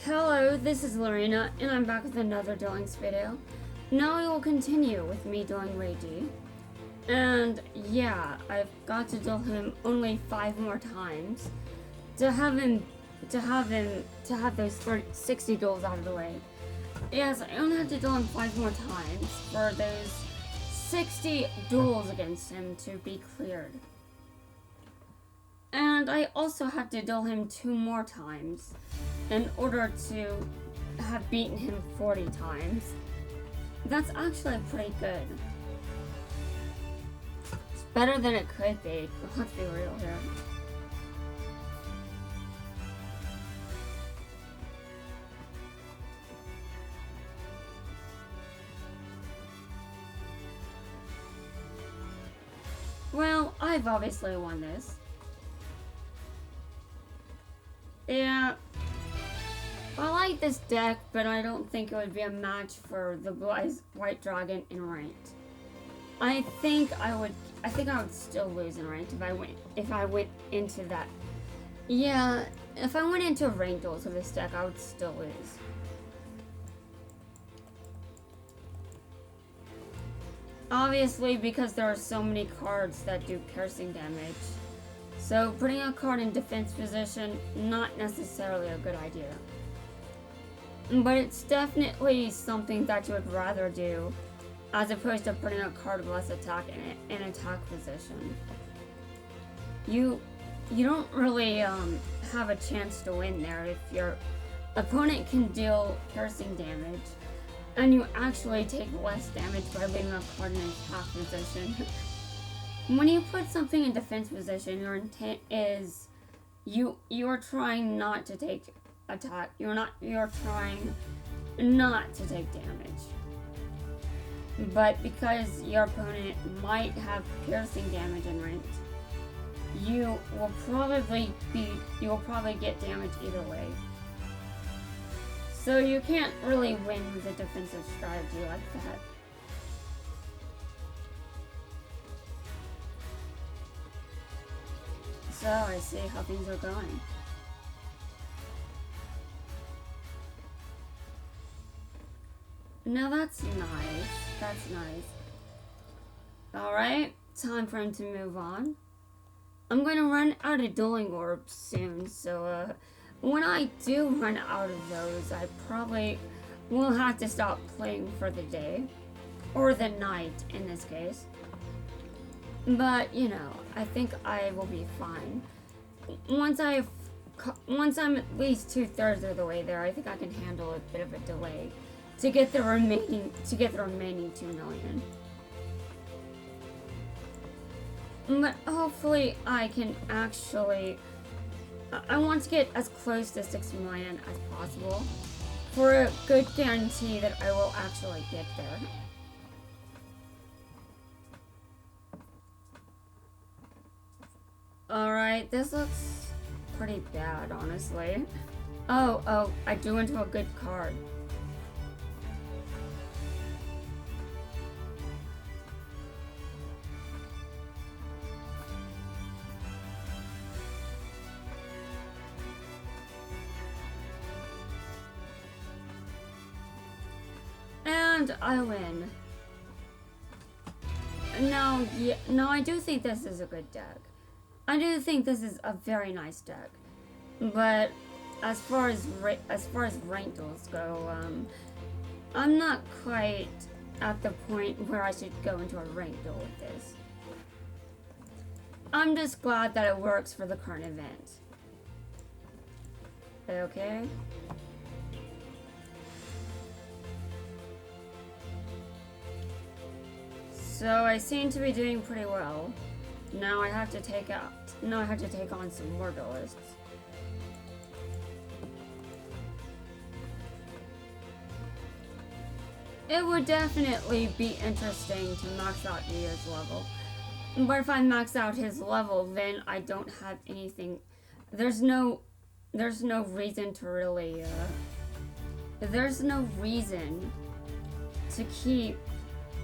Hello, this is Lorena, and I'm back with another Duelings video. Now we will continue with me doing Reiji. And yeah, I've got to duel him only 5 more times to have those 60 duels out of the way. Yes, I only have to duel him 5 more times for those 60 duels against him to be cleared. And I also have to duel him 2 more times in order to have beaten him 40 times. That's actually pretty good. It's better than it could be, let's be real here. Well, I've obviously won this. Yeah, I like this deck, but I don't think it would be a match for the White Dragon in ranked. I think I would still lose in ranked if I went into that. Yeah, if I went into ranked duels with this deck, I would still lose. Obviously, because there are so many cards that do piercing damage. So putting a card in defense position, not necessarily a good idea. But it's definitely something that you would rather do, as opposed to putting a card of less attack in attack position. You don't really have a chance to win there if your opponent can deal piercing damage, and you actually take less damage by leaving a card in attack position. When you put something in defense position, your intent is you are trying not to take attack. You're trying not to take damage. But because your opponent might have piercing damage in ranked, you will probably get damage either way. So you can't really win with a defensive strategy like that. So I see how things are going. Now that's nice. That's nice. Alright, time for him to move on. I'm going to run out of dueling orbs soon, so when I do run out of those, I probably will have to stop playing for the day. Or the night, in this case. But, you know, I think I will be fine. Once I'm at least 2/3 of the way there, I think I can handle a bit of a delay to get the remaining 2 million. But hopefully I can actually, I want to get as close to 6 million as possible for a good guarantee that I will actually get there. Alright, this looks pretty bad, honestly. Oh, I drew into a good card. And I win. No, I do think this is a good deck. I do think this is a very nice deck, but as far as ranked duels go, I'm not quite at the point where I should go into a ranked duel with this. I'm just glad that it works for the current event. Okay. So I seem to be doing pretty well. Now I have to take on some more duelists. It would definitely be interesting to max out Ryo's level. But if I max out his level, then I don't have anything. There's no reason to really there's no reason to keep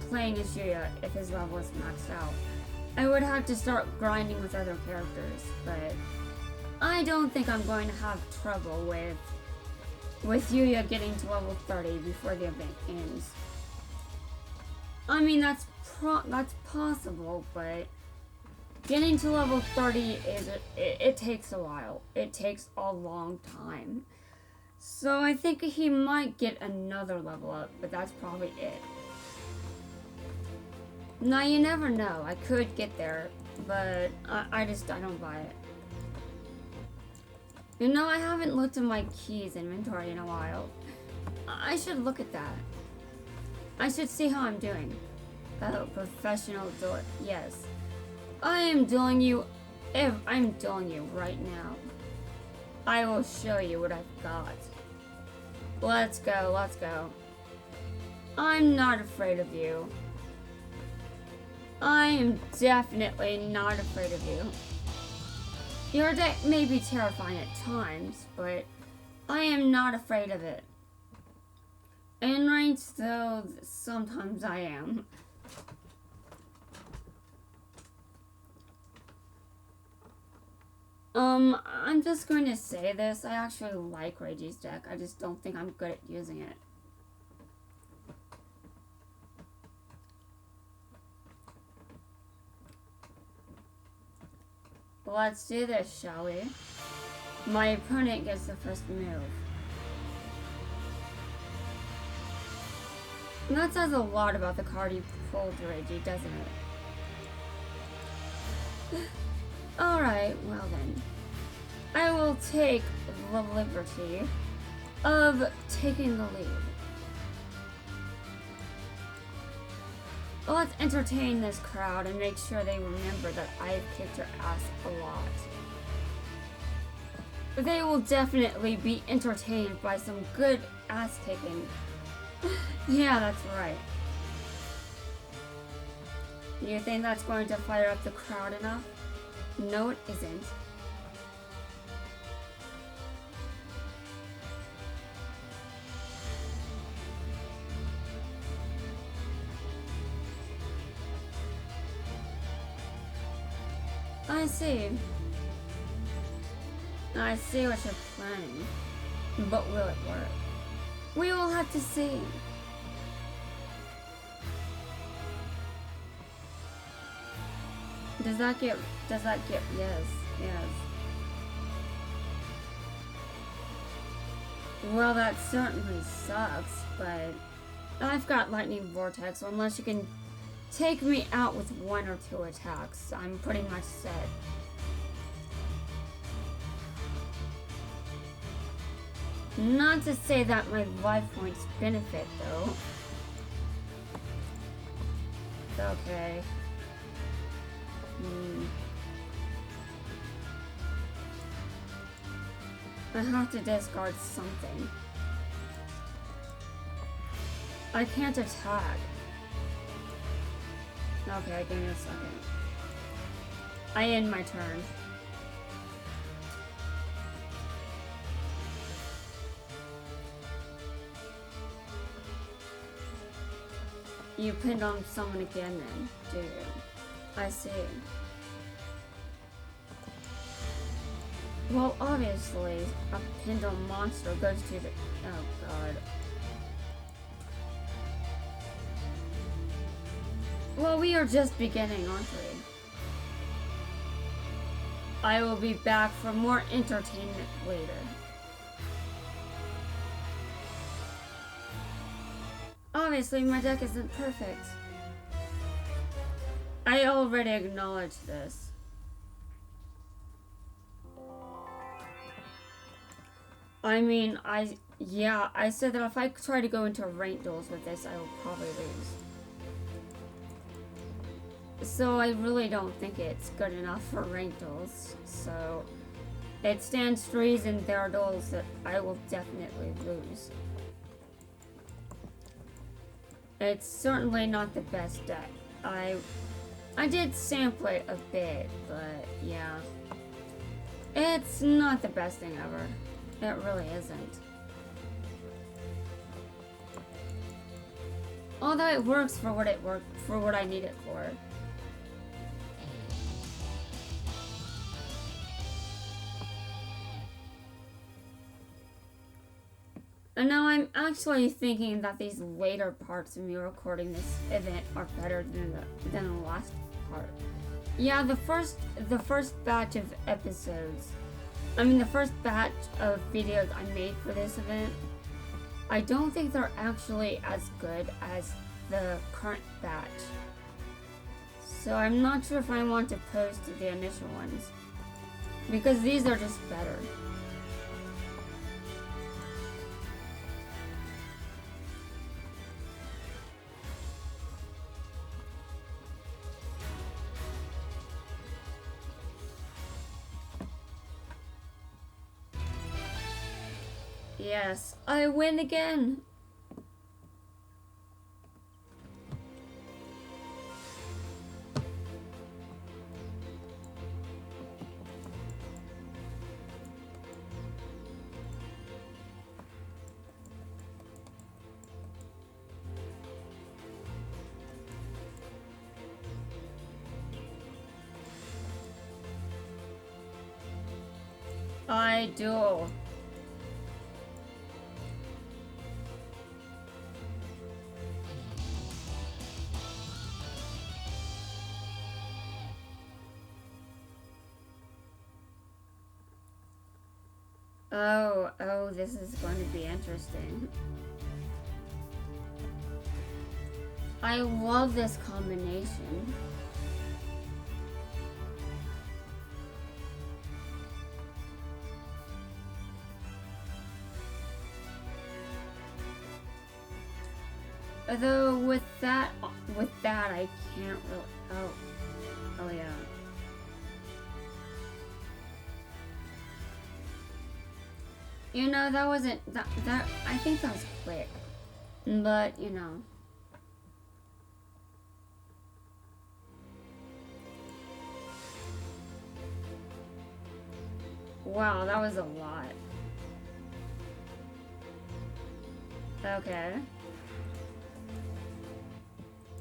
playing as Ryo if his level is maxed out. I would have to start grinding with other characters, but I don't think I'm going to have trouble with with Yuya getting to level 30 before the event ends. I mean, that's possible, but getting to level 30 it takes a while. It takes a long time. So I think he might get another level up, but that's probably it. Now, you never know. I could get there, but I don't buy it. You know, I haven't looked at my keys inventory in a while. I should look at that. I should see how I'm doing. Oh, professional duel. Yes. I'm dueling you right now. I will show you what I've got. Let's go, let's go. I'm not afraid of you. I am definitely not afraid of you. Your deck may be terrifying at times, but I am not afraid of it. In ranks, though, sometimes I am. I'm just going to say this. I actually like Reiji's deck. I just don't think I'm good at using it. Let's do this, shall we? My opponent gets the first move. And that says a lot about the card you pulled, Reiji, doesn't it? Alright, well then. I will take the liberty of taking the lead. Let's entertain this crowd and make sure they remember that I've kicked your ass a lot. They will definitely be entertained by some good ass kicking. Yeah, that's right. You think that's going to fire up the crowd enough? No, it isn't. I see. I see what you're planning. But will it work? We will have to see. Does that get, yes. Well, that certainly sucks, but I've got Lightning Vortex, so unless you can take me out with 1 or 2 attacks, I'm pretty much set. Not to say that my life points benefit, though. Okay. I have to discard something. I can't attack. Okay, give me a second. I end my turn. You pinned on someone again then, do you? I see. Well, obviously, a pinned on monster goes to the... Oh, God. Well, we are just beginning, aren't we? I will be back for more entertainment later. Obviously, my deck isn't perfect. I already acknowledged this. I mean, I said that if I try to go into ranked duels with this, I will probably lose. So I really don't think it's good enough for ranked duels. So it stands to reason there are duels that I will definitely lose. It's certainly not the best deck. I did sample it a bit, but yeah. It's not the best thing ever. It really isn't. Although it works for what I need it for. And now I'm actually thinking that these later parts of me recording this event are better than the last part. Yeah, the first batch of episodes, the first batch of videos I made for this event, I don't think they're actually as good as the current batch. So I'm not sure if I want to post the initial ones, because these are just better. Yes, I win again! I do. Oh, this is going to be interesting. I love this combination. Although with that I can't really. Oh yeah. You know, that wasn't that. I think that was quick, but you know. Wow, that was a lot. Okay.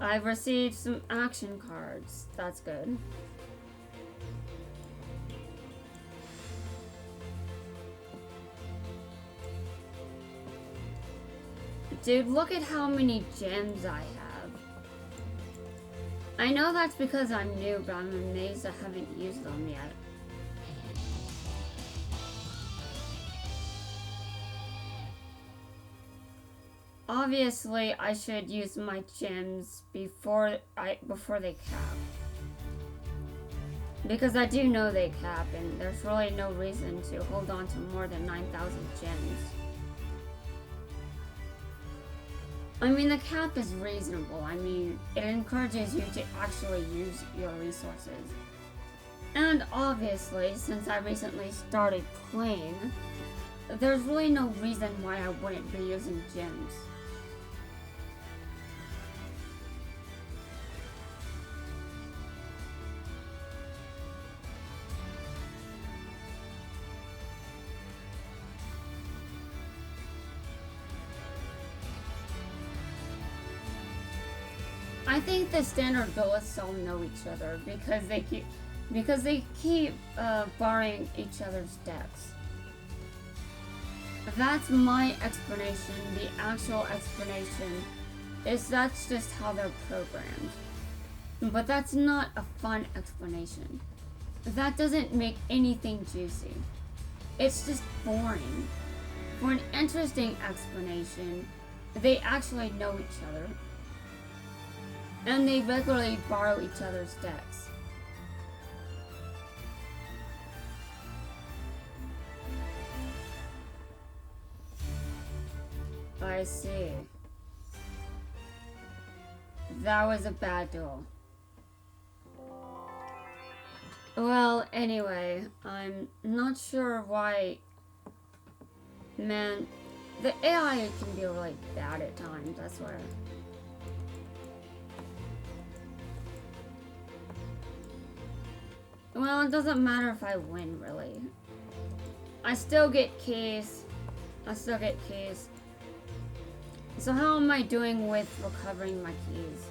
I've received some action cards. That's good. Dude, look at how many gems I have. I know that's because I'm new, but I'm amazed I haven't used them yet. Obviously, I should use my gems before they cap. Because I do know they cap, and there's really no reason to hold on to more than 9,000 gems. I mean, the cap is reasonable. I mean, it encourages you to actually use your resources. And obviously, since I recently started playing, there's really no reason why I wouldn't be using gems. I think the standard duelists all know each other because they keep borrowing each other's decks. That's my explanation. The actual explanation is that's just how they're programmed. But that's not a fun explanation. That doesn't make anything juicy. It's just boring. For an interesting explanation, they actually know each other. And they regularly borrow each other's decks. I see. That was a bad duel. Well, anyway, I'm not sure why... Man, the AI can be really bad at times, I swear. Well, it doesn't matter if I win, really. I still get keys. So how am I doing with recovering my keys?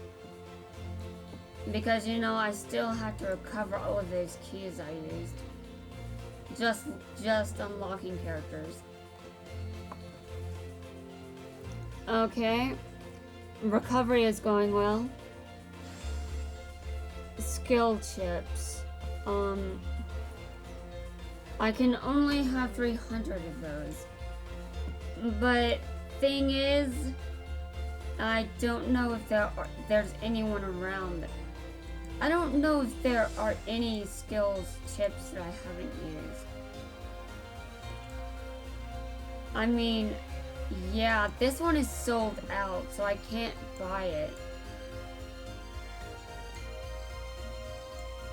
Because, you know, I still have to recover all of those keys I used. Just unlocking characters. Okay. Recovery is going well. Skill chips. I can only have 300 of those. But thing is, I don't know if there's anyone around. I don't know if there are any skills chips that I haven't used. I mean, yeah, this one is sold out, so I can't buy it.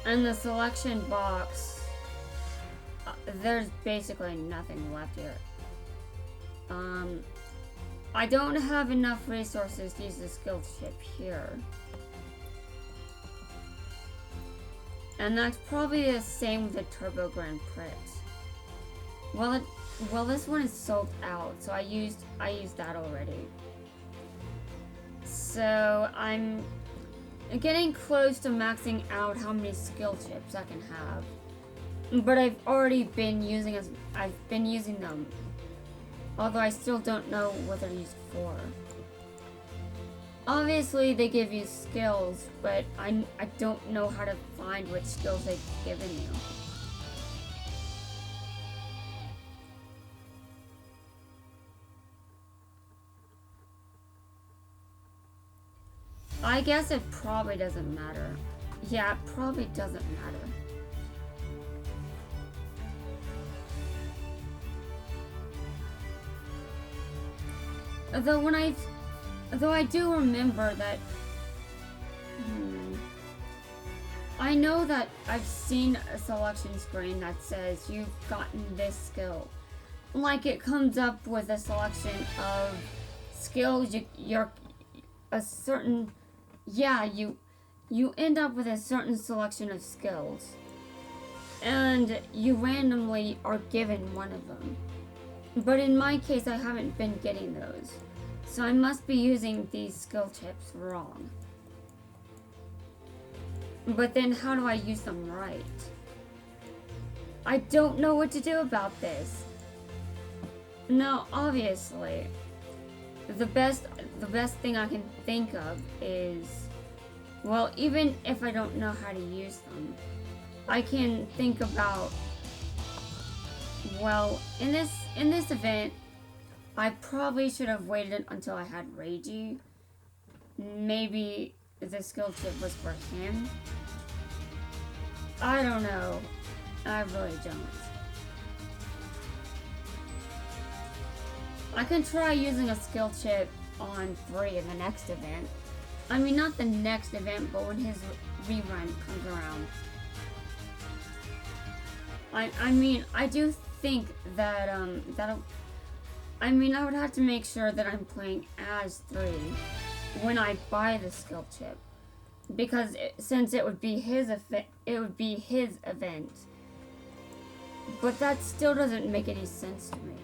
And the selection box, there's basically nothing left here. I don't have enough resources to use the skill chip here. And that's probably the same with the Turbo Grand Prix. Well, this one is sold out, so I used that already. So I'm getting close to maxing out how many skill chips I can have. But I've already been using them. Although I still don't know what they're used for. Obviously they give you skills, but I don't know how to find which skills they've given you. I guess it probably doesn't matter. Yeah, it probably doesn't matter. Though I do remember that, I know that I've seen a selection screen that says you've gotten this skill. Like it comes up with a selection of skills, you end up with a certain selection of skills. And you randomly are given one of them. But in my case, I haven't been getting those. So I must be using these skill chips wrong. But then how do I use them right? I don't know what to do about this. Now, obviously, the best thing I can think of is, well, even if I don't know how to use them, I can think about, well, in this event, I probably should have waited until I had Reiji. Maybe the skill chip was for him. I don't know. I really don't. I can try using a skill chip on 3 in the next event. I mean, not the next event, but when his rerun comes around. I mean, I do think that, I mean, I would have to make sure that I'm playing as 3 when I buy the skill chip. Because since it would be his event. But that still doesn't make any sense to me.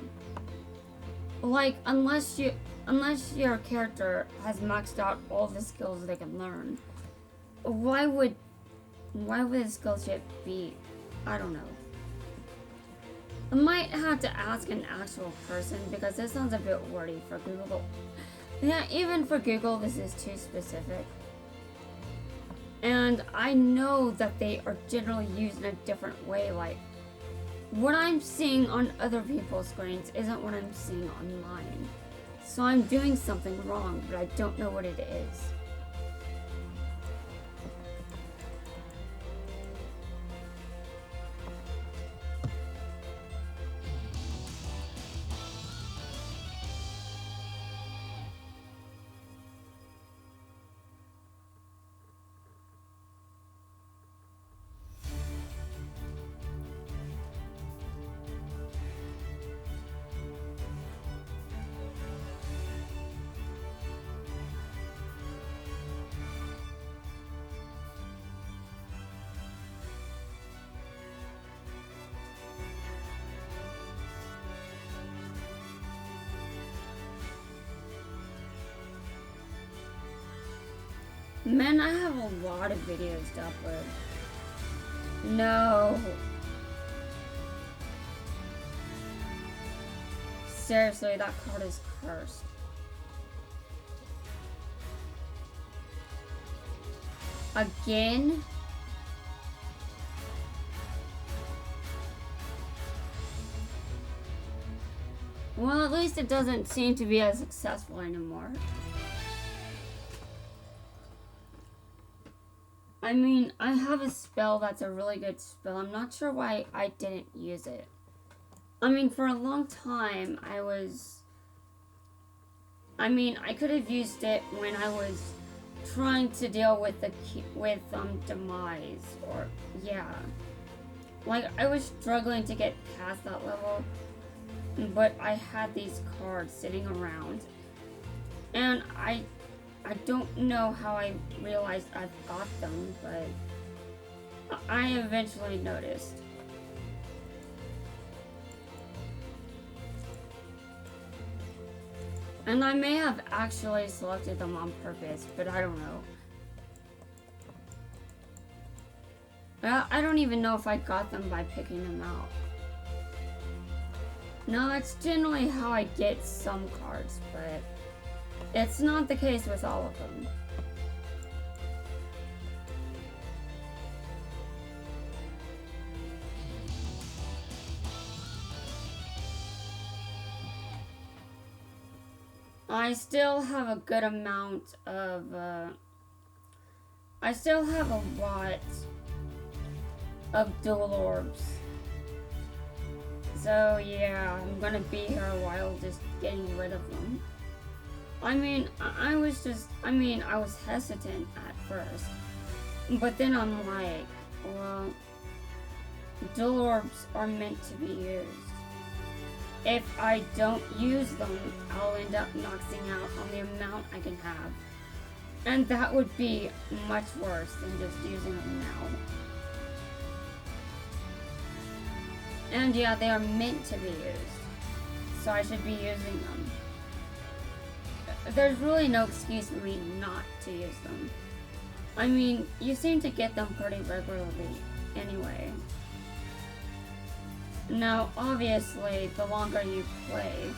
Like, unless your character has maxed out all the skills they can learn, why would the skill chip be? I don't know. I might have to ask an actual person because this sounds a bit wordy for Google. Yeah, even for Google, this is too specific. And I know that they are generally used in a different way. Like, what I'm seeing on other people's screens isn't what I'm seeing on mine. So I'm doing something wrong, but I don't know what it is. Man, I have a lot of videos to upload. No. Seriously, that card is cursed. Again? Well, at least it doesn't seem to be as successful anymore. I mean, I have a spell that's a really good spell. I'm not sure why I didn't use it. I mean, for a long time, I could have used it when I was trying to deal with demise, or, yeah. Like, I was struggling to get past that level, but I had these cards sitting around, and I don't know how I realized I've got them, but I eventually noticed. And I may have actually selected them on purpose, but I don't know. I don't even know if I got them by picking them out. No, that's generally how I get some cards, but it's not the case with all of them. I still have a good amount of, I still have a lot of dual orbs. So yeah, I'm gonna be here a while just getting rid of them. I mean, I was hesitant at first. But then I'm like, well, dual orbs are meant to be used. If I don't use them, I'll end up maxing out on the amount I can have. And that would be much worse than just using them now. And yeah, they are meant to be used. So I should be using them. There's really no excuse for me not to use them. I mean, you seem to get them pretty regularly anyway. Now, obviously, the longer you play,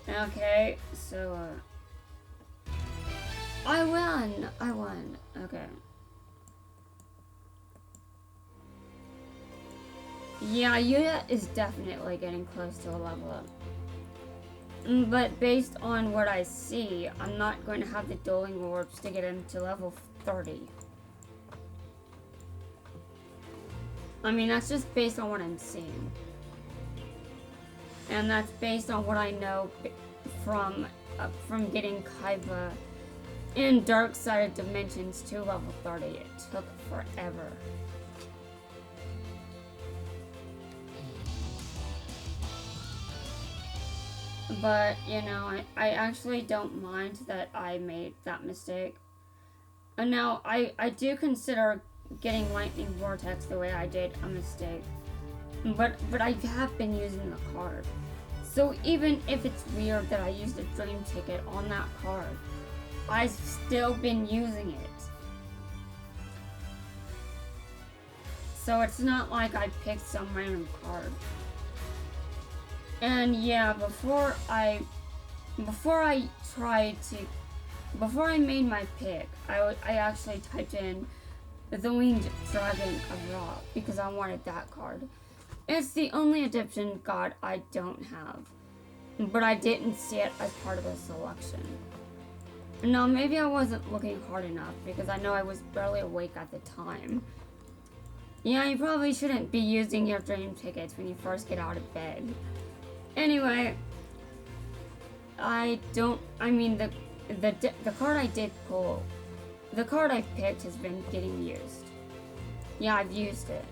okay, so, I won, okay. Yeah, Yuya is definitely getting close to a level up. But based on what I see, I'm not going to have the dueling orbs to get him to level 30. I mean, that's just based on what I'm seeing. And that's based on what I know from getting Kaiba in Dark Side of Dimensions to level 30. It took forever. But, you know, I actually don't mind that I made that mistake. And now, I do consider getting Lightning Vortex the way I did a mistake. But I have been using the card. So even if it's weird that I used a dream ticket on that card, I've still been using it. So it's not like I picked some random card. And yeah, before I made my pick, I actually typed in the Winged Dragon of Ra because I wanted that card. It's the only Egyptian god I don't have, but I didn't see it as part of the selection. Now, maybe I wasn't looking hard enough because I know I was barely awake at the time. Yeah, you probably shouldn't be using your dream tickets when you first get out of bed. Anyway, the card I did pull, the card I picked has been getting used. Yeah, I've used it.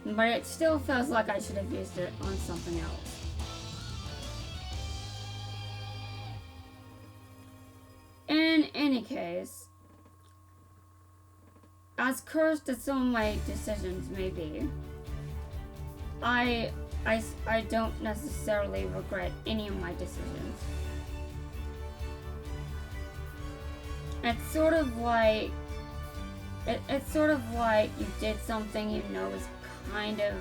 But it still feels like I should have used it on something else. In any case, as cursed as some of my decisions may be, I don't necessarily regret any of my decisions. It's sort of like you did something you know is kind of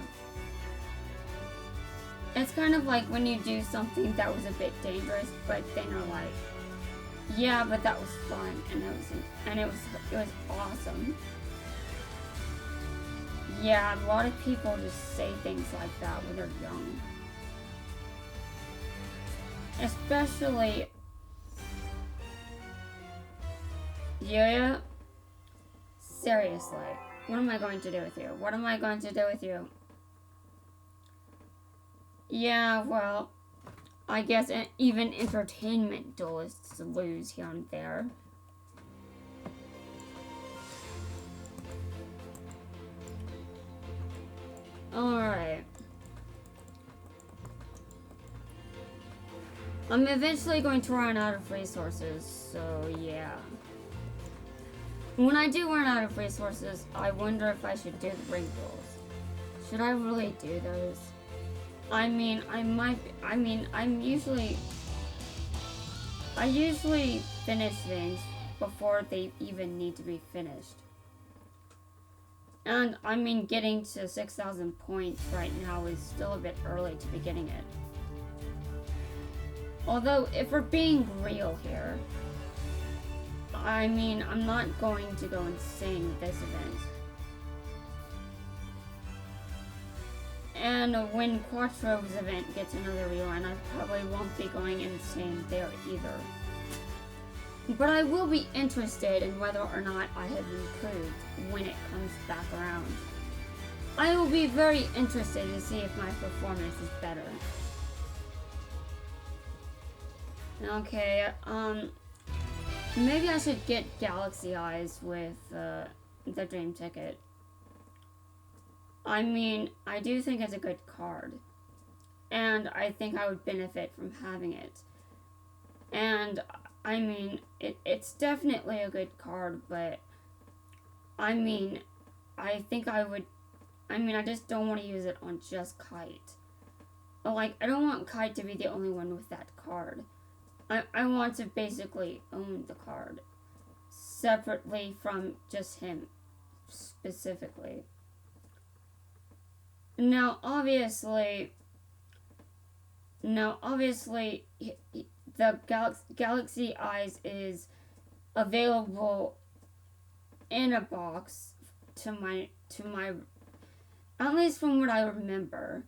It's kind of like when you do something that was a bit dangerous, but then you're like, yeah, but that was fun, and it was awesome. Yeah, a lot of people just say things like that when they're young. Especially, yeah, seriously, what am I going to do with you? What am I going to do with you? Yeah, well, I guess even entertainment duelists lose here and there. Alright. I'm eventually going to run out of resources, so yeah. When I do run out of resources, I wonder if I should do the ring duels. Should I really do those? I usually finish things before they even need to be finished. And I mean, getting to 6,000 points right now is still a bit early to be getting it. Although, if we're being real here, I mean, I'm not going to go insane this event. And when Quattro's event gets another rerun, I probably won't be going insane there either. But I will be interested in whether or not I have improved when it comes back around. I will be very interested to see if my performance is better. Okay, maybe I should get Galaxy Eyes with the Dream Ticket. I mean, I do think it's a good card. And I think I would benefit from having it. And, I mean, it's definitely a good card, but, I mean, I think I just don't want to use it on just Kite. Like, I don't want Kite to be the only one with that card. I want to basically own the card. Separately from just him, specifically. Now, obviously, the Galaxy Eyes is available in a box to my, at least from what I remember.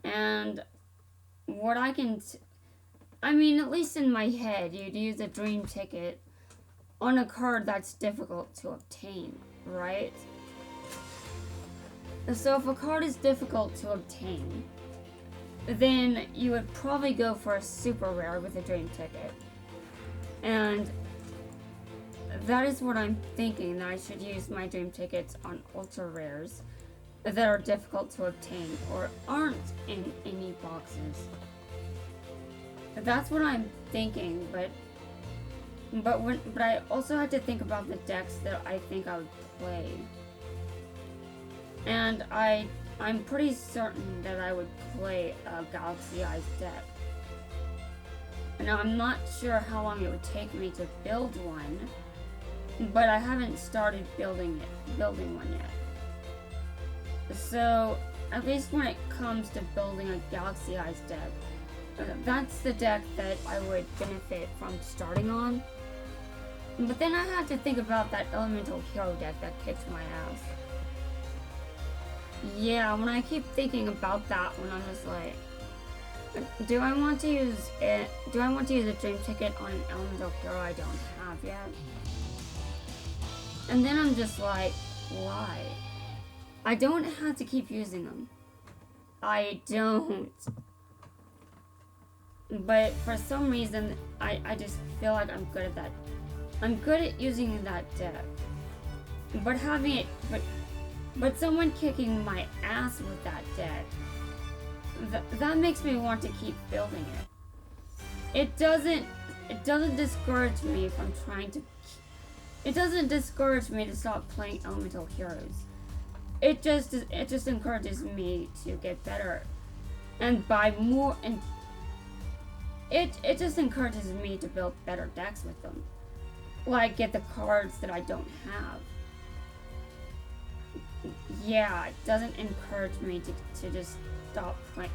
And what I can, at least in my head, you'd use a Dream Ticket on a card that's difficult to obtain, right? So if a card is difficult to obtain, then you would probably go for a super rare with a Dream Ticket. And that is what I'm thinking, that I should use my Dream Tickets on ultra rares that are difficult to obtain or aren't in any boxes. That's what I'm thinking, but I also have to think about the decks that I think I would play. And I'm pretty certain that I would play a Galaxy Eyes deck. Now, I'm not sure how long it would take me to build one, but I haven't started building one yet. So, at least when it comes to building a Galaxy Eyes deck, that's the deck that I would benefit from starting on. But then I have to think about that Elemental Hero deck that kicked my ass. Yeah, when I keep thinking about that one, I'm just like, do I want to use it? Do I want to use a Dream Ticket on an Elemental Hero I don't have yet? And then I'm just like, why? I don't have to keep using them. I don't. But for some reason, I just feel like I'm good at that. I'm good at using that deck. But having it, but someone kicking my ass with that deck, that makes me want to keep building it. It doesn't discourage me from trying to, it doesn't discourage me to stop playing Elemental Heroes. It just encourages me to get better and buy more, and it just encourages me to build better decks with them. Like, get the cards that I don't have. Yeah, it doesn't encourage me to just stop playing.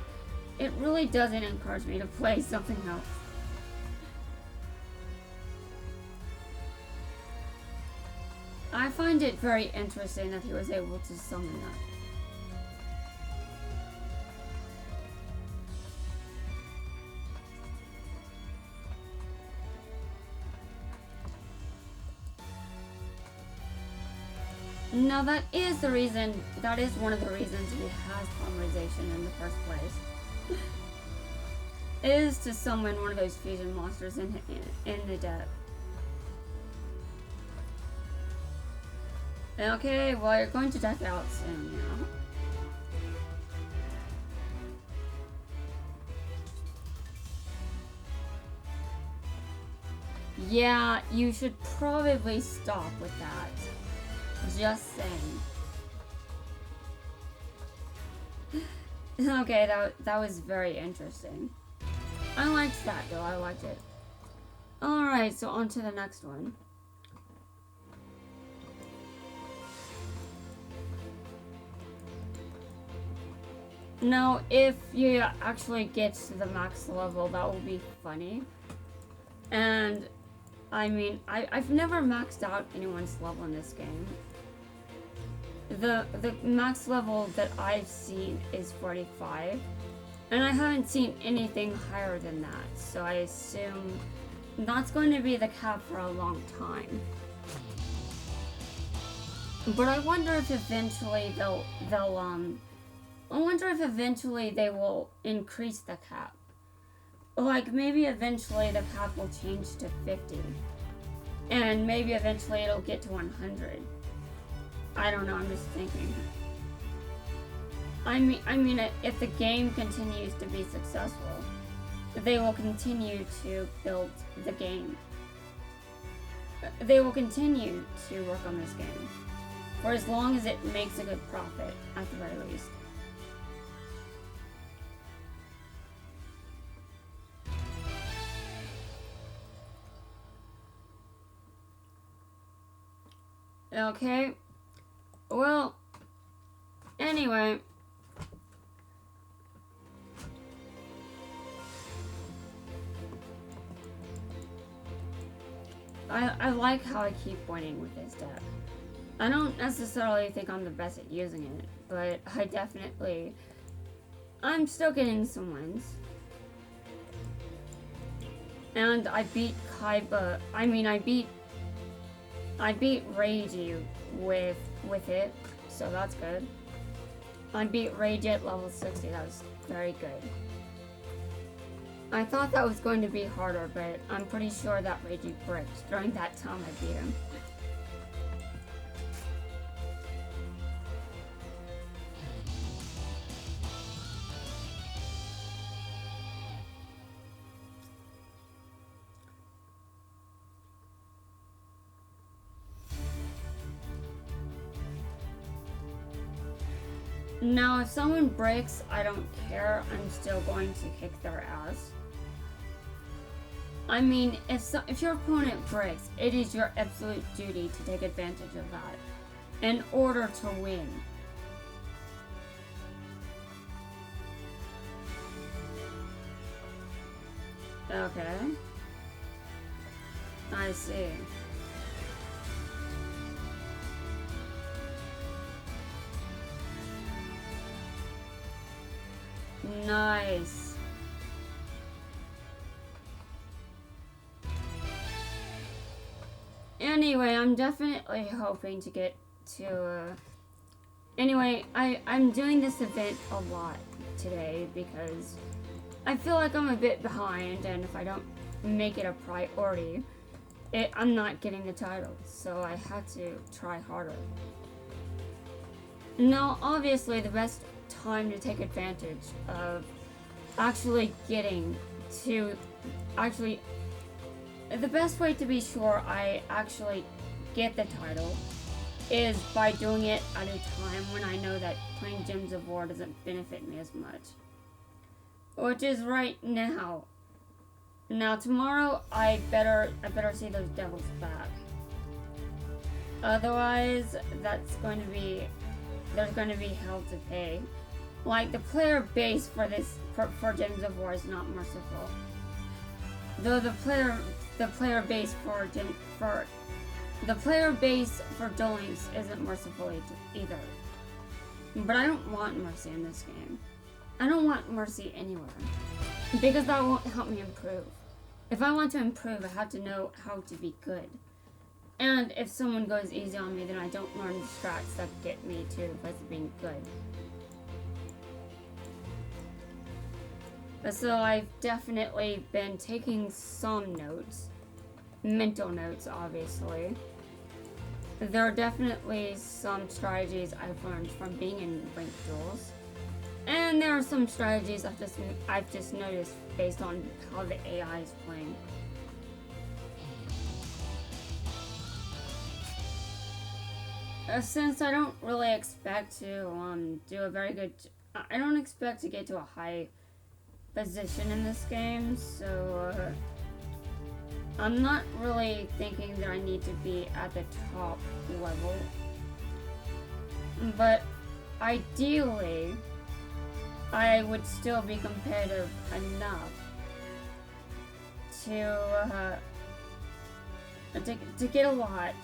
it really doesn't encourage me to play something else. I find it very interesting that he was able to summon that. Now that is one of the reasons he has polymerization in the first place. Is to summon one of those fusion monsters in the deck. Okay, well, you're going to deck out soon now. Yeah, you should probably stop with that. Just saying. Okay, that was very interesting. I liked that though, I liked it. Alright, so on to the next one. Now, if you actually get to the max level, that will be funny. And, I mean, I've never maxed out anyone's level in this game. The max level that I've seen is 45. And I haven't seen anything higher than that. So I assume that's going to be the cap for a long time. But I wonder if eventually I wonder if eventually they will increase the cap. Like, maybe eventually the cap will change to 50. And maybe eventually it'll get to 100. I don't know, I'm just thinking. I mean, if the game continues to be successful, they will continue to build the game. They will continue to work on this game. For as long as it makes a good profit, at the very least. Okay. Well, anyway. I like how I keep winning with this deck. I don't necessarily think I'm the best at using it, but I'm still getting some wins. And I beat Kaiba, I beat Reiji with it, so that's good. I beat Reiji at level 60, that was very good. I thought that was going to be harder, but I'm pretty sure that Reiji bricked during that time I beat him. Now, if someone breaks, I don't care. I'm still going to kick their ass. I mean, if your opponent breaks, it is your absolute duty to take advantage of that in order to win. Okay. I see. Nice. Anyway, I'm definitely hoping to get to, anyway, I'm doing this event a lot today because I feel like I'm a bit behind, and if I don't make it a priority, I'm not getting the title, so I have to try harder. Now, obviously, the best time to take advantage of actually getting to, the best way to be sure I actually get the title is by doing it at a time when I know that playing Gems of War doesn't benefit me as much. Which is right now. Now tomorrow I better see those devils back. Otherwise there's going to be hell to pay Like, the player base for Gems of War is not merciful. Though the player base for Duel Links isn't merciful either. But I don't want mercy in this game. I don't want mercy anywhere. Because that won't help me improve. If I want to improve, I have to know how to be good. And if someone goes easy on me, then I don't learn the strats that get me to the place of being good. So I've definitely been taking some notes. Mental notes, obviously. There are definitely some strategies I've learned from being in ranked duels. And there are some strategies I've just noticed based on how the AI is playing. Since I don't really expect to do a very good... I don't expect to get to a high position in this game, so I'm not really thinking that I need to be at the top level. But ideally, I would still be competitive enough to get a lot.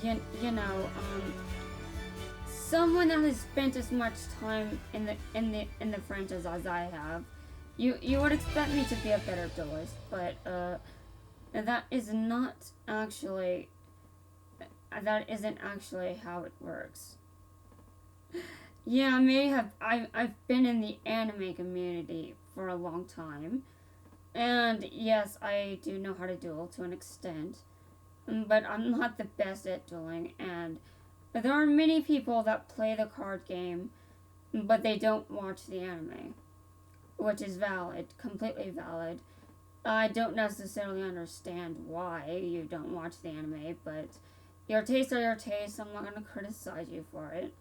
You know, someone that has spent as much time in the franchise as I have, you would expect me to be a better duelist, but that isn't actually how it works. Yeah, I've been in the anime community for a long time, and yes, I do know how to duel to an extent, but I'm not the best at dueling, and there are many people that play the card game, but they don't watch the anime, which is valid, completely valid. I don't necessarily understand why you don't watch the anime, but your tastes are your tastes. I'm not going to criticize you for it.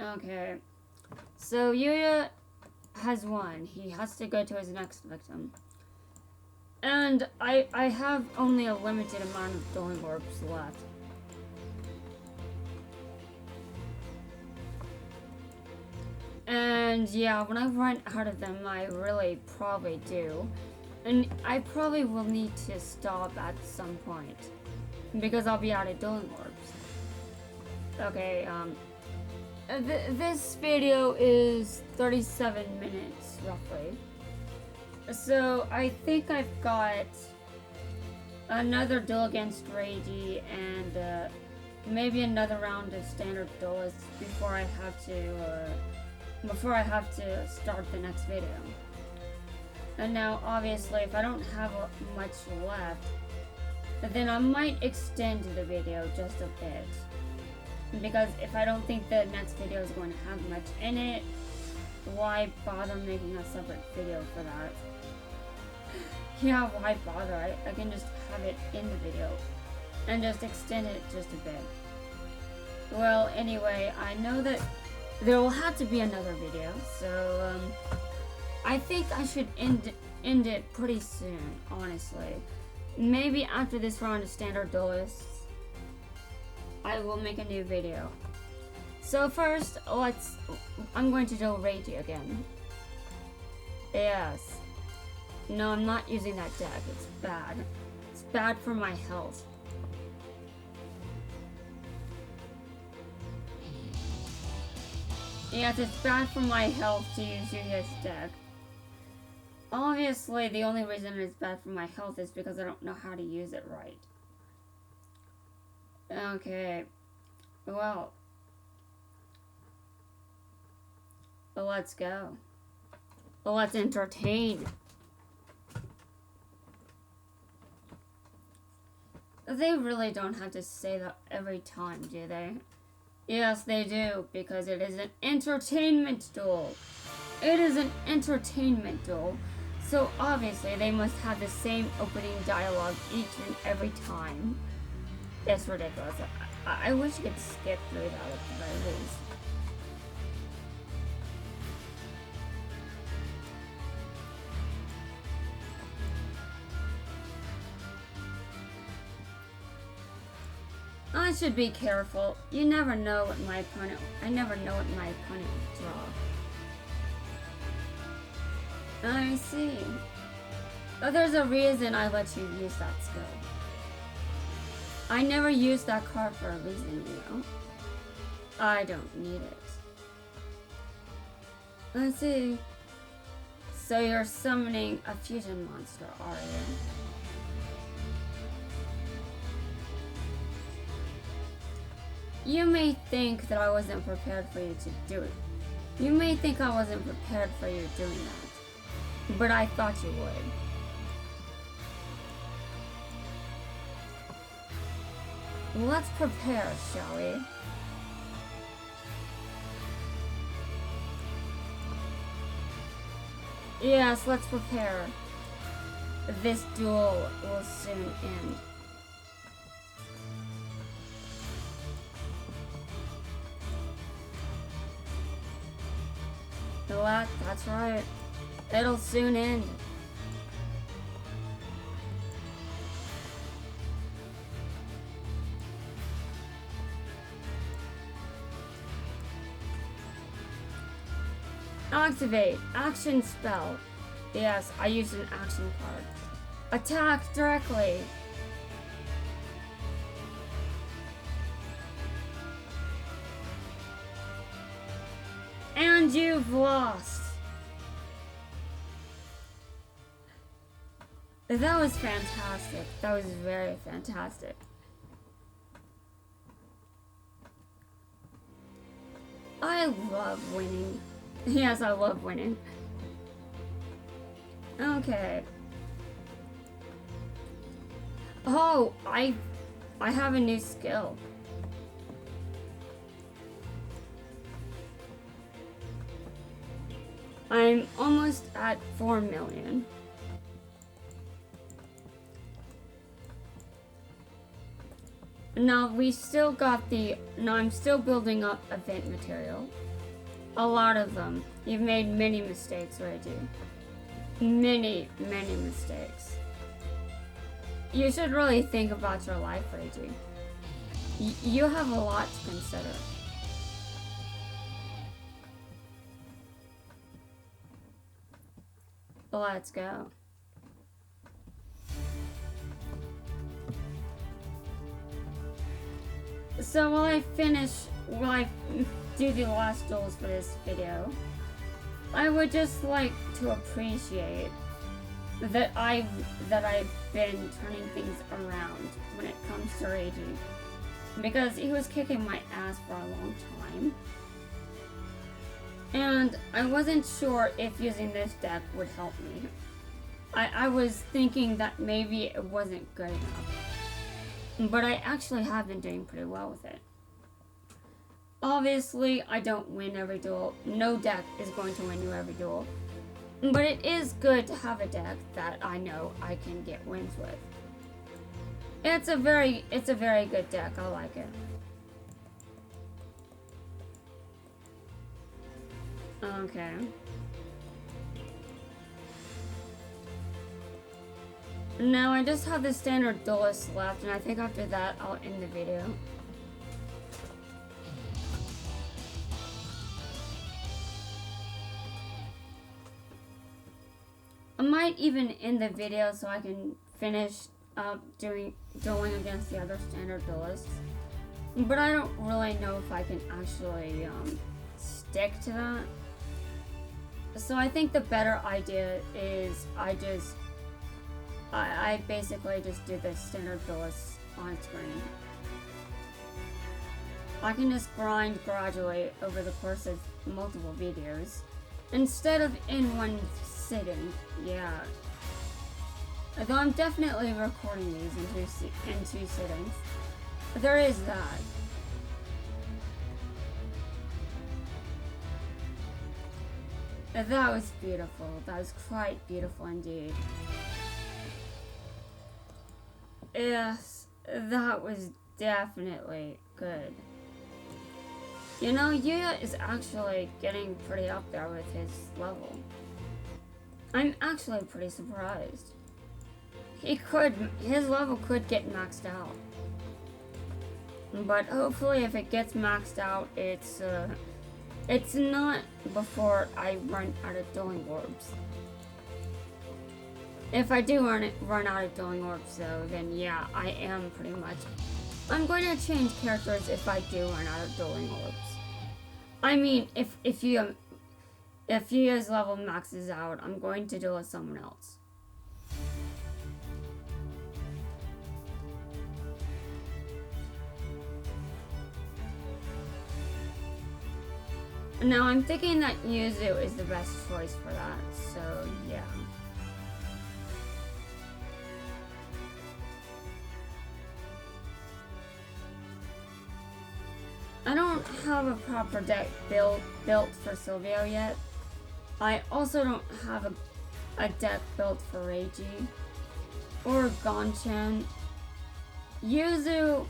Okay, so Yuya has won. He has to go to his next victim. And I have only a limited amount of dueling orbs left. And yeah, when I run out of them, I really probably do. And I probably will need to stop at some point, because I'll be out of dueling orbs. Okay, this video is 37 minutes, roughly. So, I think I've got another duel against Reiji and maybe another round of standard duelists before I have to start the next video. And now, obviously, if I don't have much left, then I might extend the video just a bit. Because if I don't think the next video is going to have much in it, why bother making a separate video for that? Yeah, why bother? I can just have it in the video and just extend it just a bit. Well, anyway, I know that there will have to be another video, so I think I should end it pretty soon, honestly. Maybe after this round of standard duelists, I will make a new video. So first, I'm going to do Reiji again. Yes. No, I'm not using that deck. It's bad. It's bad for my health. Yes, it's bad for my health to use Yuya's deck. Obviously, the only reason it's bad for my health is because I don't know how to use it right. Okay. Well, let's go. Let's entertain. They really don't have to say that every time, do they? Yes, they do, because it is an entertainment duel. It is an entertainment duel, so obviously they must have the same opening dialogue each and every time. It's ridiculous. I wish you could skip through that at the very least. should be careful. You never know what my opponent... I never know what my opponent will draw. I see. Oh, there's a reason I let you use that skill. I never used that card for a reason, you know? I don't need it. I see. So you're summoning a fusion monster, are you? You may think that I wasn't prepared for you to do it. You may think I wasn't prepared for you doing that. But I thought you would. Let's prepare, shall we? Yes, let's prepare. This duel will soon end. That's right. It'll soon end. Activate. Action spell. Yes, I used an action card. Attack directly. And you've lost. That was fantastic. That was very fantastic. I love winning. Yes, I love winning. Okay. Oh, I have a new skill. I'm almost at 4 million. Now we still got I'm still building up event material. A lot of them. You've made many mistakes, Reiji. Many mistakes. You should really think about your life, Reiji. You have a lot to consider. Let's go. So while I do the last duels for this video, I would just like to appreciate that I've been turning things around when it comes to Reiji, because he was kicking my ass for a long time, and I wasn't sure if using this deck would help me. I was thinking that maybe it wasn't good enough, but I actually have been doing pretty well with it. Obviously, I don't win every duel. No deck is going to win you every duel. But it is good to have a deck that I know I can get wins with. It's a very good deck. I like it. Okay. Now I just have the standard duelist left, and I think after that I'll end the video. I might even end the video so I can finish up dueling against the other standard duelists. But I don't really know if I can actually stick to that. So I think the better idea is I basically just do the standard duelists on screen. I can just grind gradually over the course of multiple videos instead of in one sitting. Yeah. Though I'm definitely recording these in two sittings. There is that. That was beautiful. That was quite beautiful indeed. Yes, that was definitely good. You know, Yuya is actually getting pretty up there with his level. I'm actually pretty surprised. His level could get maxed out. But hopefully if it gets maxed out, it's not before I run out of dueling orbs. If I do run out of dueling orbs though, then yeah, I am pretty much... I'm going to change characters if I do run out of dueling orbs. I mean, if Yuya's level maxes out, I'm going to duel with someone else. Now I'm thinking that Yuzu is the best choice for that, so yeah. I don't have a proper deck built for Silvio yet. I also don't have a deck built for Reiji or Gonchan. Yuzu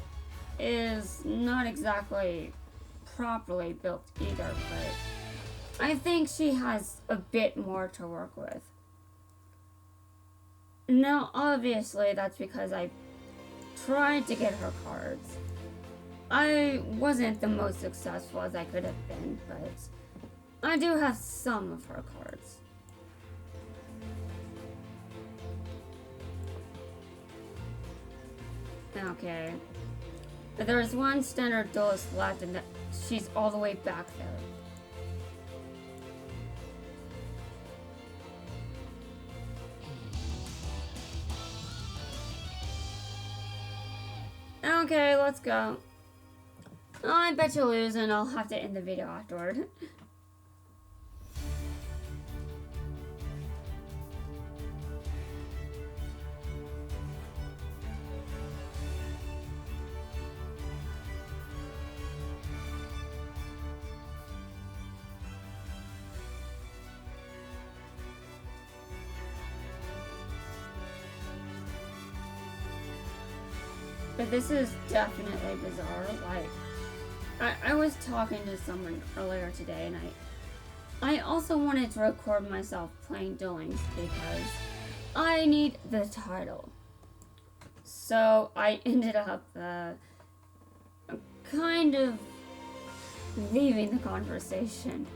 is not exactly properly built either, but I think she has a bit more to work with. Now, obviously, that's because I tried to get her cards. I wasn't the most successful as I could have been, but I do have some of her cards. Okay. But there's one standard duelist left, and she's all the way back there. Okay, let's go. Oh, I bet you'll lose, and I'll have to end the video afterward. But this is definitely bizarre. Like, I was talking to someone earlier today, and I also wanted to record myself playing Duel Links because I need the title. So I ended up kind of leaving the conversation.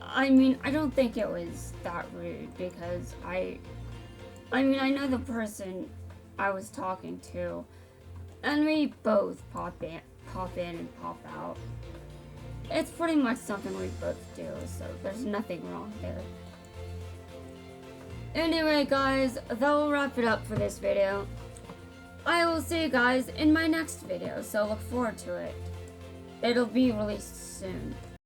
I mean, I don't think it was that rude because I mean, I know the person I was talking to, and we both pop in and pop out. It's pretty much something we both do, so there's nothing wrong there. Anyway, guys, that will wrap it up for this video. I will see you guys in my next video, so look forward to it. It'll be released soon.